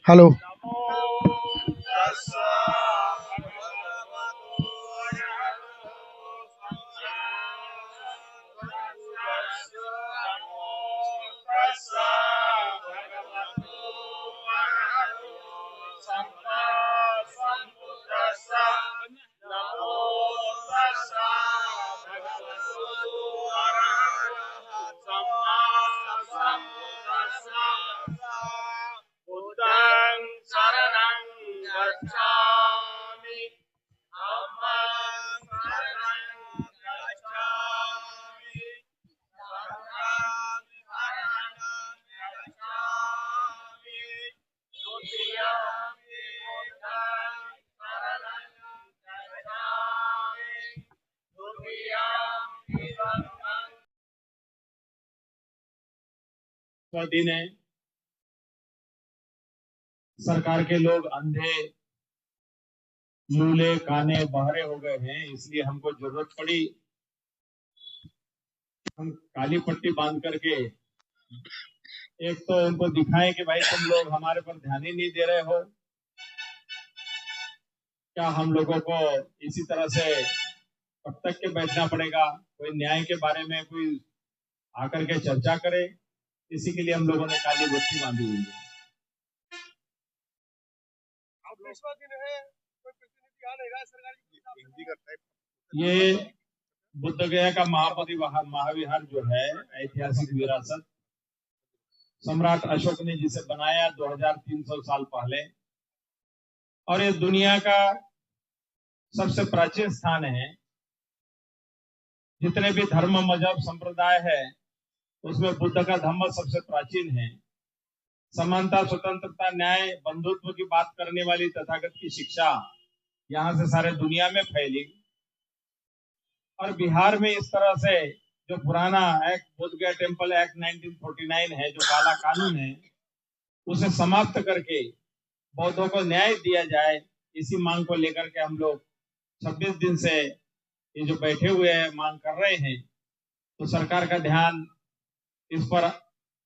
Hello. दिन है, सरकार के लोग अंधे लूले काने बहरे हो गए हैं, इसलिए हमको जरूरत पड़ी हम काली पट्टी बांध करके एक तो उनको दिखाएं कि भाई तुम लोग हमारे पर ध्यान ही नहीं दे रहे हो। क्या हम लोगों को इसी तरह से कब तक के बैठना पड़ेगा? कोई न्याय के बारे में कोई आकर के चर्चा करे, इसी के लिए हम लोगों ने काली पट्टी बांधी हुई है। ये बुद्ध गया का महाबोधि महाविहार जो है ऐतिहासिक विरासत, सम्राट अशोक ने जिसे बनाया 2300 साल पहले, और ये दुनिया का सबसे प्राचीन स्थान है। जितने भी धर्म मजहब संप्रदाय है उसमें बुद्ध का धम्म सबसे प्राचीन है। समानता, स्वतंत्रता, न्याय, बंधुत्व की बात करने वाली तथागत की शिक्षा यहाँ से सारे दुनिया में फैली। और बिहार में इस तरह से जो पुराना एक्ट, बोध गया टेम्पल एक्ट 1949 है, जो काला कानून है, उसे समाप्त करके बौद्धों को न्याय दिया जाए, इसी मांग को लेकर के हम लोग 26 दिन से ये जो बैठे हुए हैं मांग कर रहे हैं। तो सरकार का ध्यान इस पर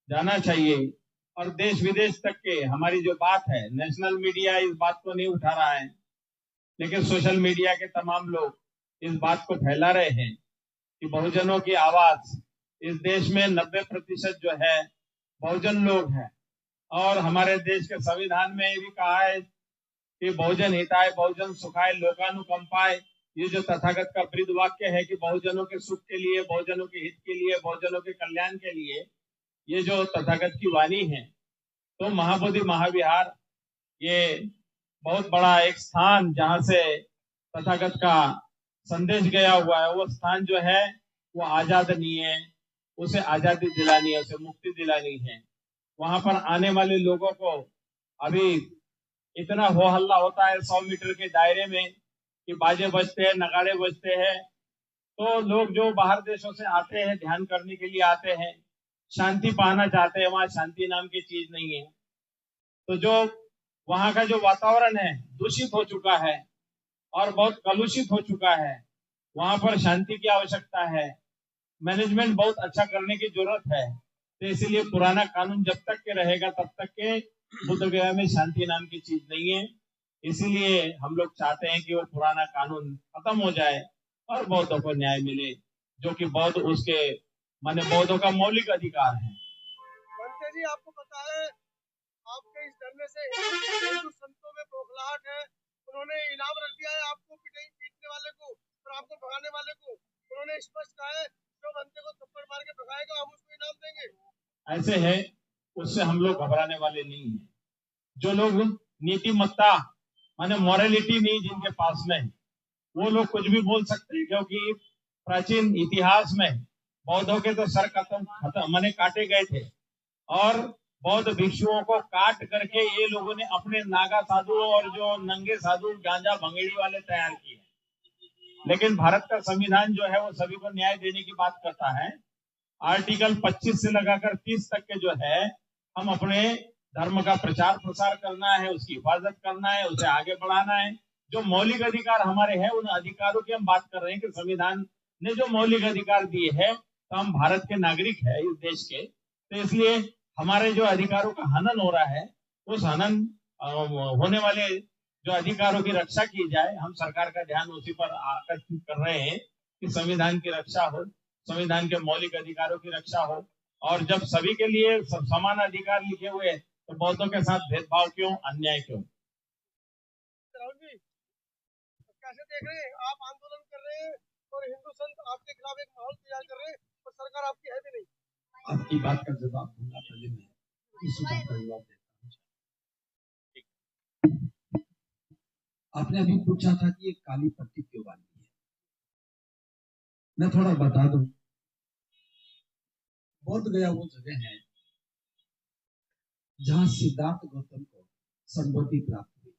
जाना चाहिए और देश विदेश तक के हमारी जो बात है, नेशनल मीडिया इस बात को नहीं उठा रहा है, लेकिन सोशल मीडिया के तमाम लोग इस बात को फैला रहे हैं कि बहुजनों की आवाज इस देश में 90% जो है बहुजन लोग हैं। और हमारे देश के संविधान में ये भी कहा है कि बहुजन हिताय बहुजन सुखाय लोकानुकंपाय। ये जो तथागत का ब्रीद वाक्य है कि बहुजनों के सुख के लिए, बहुजनों के हित के लिए, बहुजनों के कल्याण के लिए ये जो तथागत की वाणी है, तो महाबोधि महाविहार ये बहुत बड़ा एक स्थान जहां से तथागत का संदेश गया हुआ है। वो स्थान जो है वो आजाद नहीं है, उसे आजादी दिलानी है, उसे मुक्ति दिलानी है। वहां पर आने वाले लोगों को अभी इतना हो हल्ला होता है 100 मीटर के दायरे में कि बाजे बजते हैं, नगाड़े बजते हैं। तो लोग जो बाहर देशों से आते हैं, ध्यान करने के लिए आते हैं, शांति पाना चाहते हैं, वहां शांति नाम की चीज नहीं है। तो जो वहां का जो वातावरण है दूषित हो चुका है और बहुत कलुषित हो चुका है, वहां पर शांति की आवश्यकता है, मैनेजमेंट बहुत अच्छा करने की जरूरत है। तो इसीलिए पुराना कानून जब तक के रहेगा तब तक के बुद्ध गया में शांति नाम की चीज नहीं है। इसीलिए हम लोग चाहते हैं कि वो पुराना कानून खत्म हो जाए और बौद्धों को न्याय मिले, जो कि बौद्ध उसके माने बौद्धों का मौलिक अधिकार है। बनते जी, आपको पता है आपके इस धरने से हिंदू संतों में बौखलाहट है। उन्होंने इनाम रख दिया है आपको, पीटने वाले को और आपको भगाने वाले को। उन्होंने स्पष्ट कहा है जो बनते को थप्पड़ मार के भगाएगा हम उसको इनाम देंगे। ऐसे है, उससे हम लोग घबराने वाले नहीं है। जो लोग नीतिमत्ता माने मॉरलिटी नहीं जिनके पास में, वो लोग कुछ भी बोल सकते हैं, क्योंकि प्राचीन इतिहास में बौद्धों के तो सर खत्म माने काटे गए थे और बौद्ध भिक्षुओं को काट करके ये लोगों ने अपने नागा साधु और जो नंगे साधु गांजा भंगेड़ी वाले तैयार किए। लेकिन भारत का संविधान जो है वो सभी को न्याय देने की बात करता है। आर्टिकल 25 से लगाकर 30 तक के जो है, हम अपने धर्म का प्रचार प्रसार करना है, उसकी हिफाजत करना है, उसे आगे बढ़ाना है। जो मौलिक अधिकार हमारे हैं उन अधिकारों की हम बात कर रहे हैं कि संविधान ने जो मौलिक अधिकार दिए हैं, तो हम भारत के नागरिक है इस देश के, तो इसलिए हमारे जो अधिकारों का हनन हो रहा है, उस हनन होने वाले जो अधिकारों की रक्षा की जाए। हम सरकार का ध्यान उसी पर आकर्षित कर रहे हैं कि संविधान की रक्षा हो, संविधान के मौलिक अधिकारों की रक्षा हो। और जब सभी के लिए समान अधिकार लिखे हुए हैं, तो बौद्धों के साथ भेदभाव क्यों, अन्याय क्यों? राहुल जी, कैसे देख रहे हैं? आप आंदोलन कर रहे हैं और हिंदू संत आपके खिलाफ एक माहौल तैयार कर रहे हैं और सरकार आपकी है भी नहीं। आपकी बात का जवाब दूंगा, पहले मैं इसी बात का जवाब देता हूँ। आपने अभी पूछा था कि ये काली पट्टी क्यों बांधी है। मैं थोड़ा बता दूं। बोध गया वो जगह है जहां सिद्धार्थ गौतम को संबोधि प्राप्त हुई,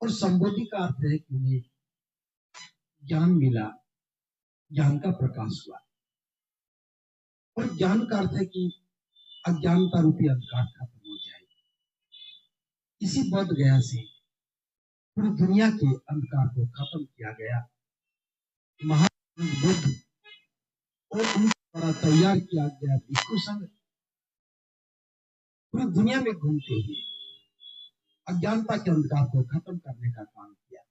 और संबोधि का अर्थ है कि उन्हें ज्ञान मिला, ज्ञान का प्रकाश हुआ। और ज्ञान का अर्थ है कि अज्ञानता रूपी अंधकार खत्म हो जाए। इसी बोध गया से पूरी दुनिया के अंधकार को खत्म किया गया। महात्मा बुद्ध और उनके द्वारा तैयार किया गया भिक्षु संघ पूरी दुनिया में घूमते हुए अज्ञानता के अंधकार को खत्म करने का काम किया।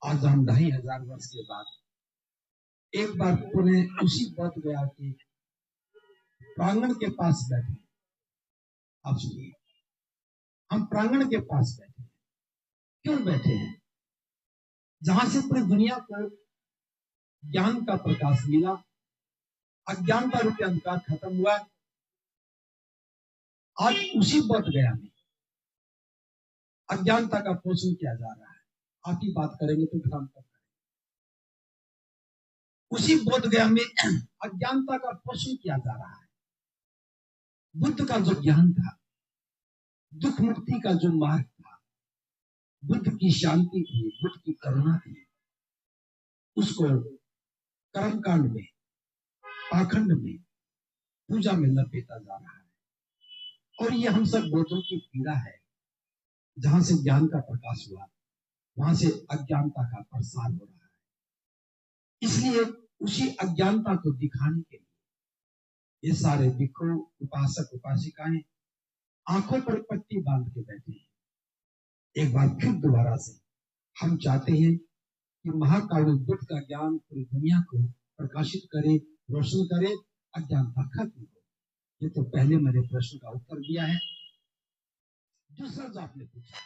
आज हम 2500 वर्ष के बाद एक बार पुनः उसी बोध गया के प्रांगण के पास बैठे। आप सुनिए, हम प्रांगण के पास बैठे हैं। क्यों बैठे हैं? जहां से पूरी दुनिया को ज्ञान का प्रकाश मिला, अज्ञानता रूपी अंधकार खत्म हुआ। आज उसी बोध गया में अज्ञानता का पोषण किया जा रहा है। आप ही बात करेंगे तो फिर हम कब करेंगे? उसी बोध गया में अज्ञानता का पोषण किया जा रहा है। बुद्ध का जो ज्ञान था, दुख मुक्ति का जो मार्ग था, बुद्ध की शांति थी, बुद्ध की करुणा थी, उसको कर्मकांड में, पाखंड में, पूजा में लपेटा जा रहा है। और ये हम सब बोधों की पीड़ा है। जहां से ज्ञान का प्रकाश हुआ, वहां से अज्ञानता का प्रसार हो रहा है। इसलिए उसी अज्ञानता को दिखाने के लिए ये सारे भिक्षु, उपासक, उपासिकाएं आंखों पर पट्टी बांध के बैठे हैं। एक बार फिर दोबारा से हम चाहते हैं कि महाकाल बुद्ध का ज्ञान पूरी दुनिया को प्रकाशित करे, रोशन करे, अज्ञानता खत्म हो। ये तो पहले मेरे प्रश्न का उत्तर दिया है। दूसरा जो आपने पूछा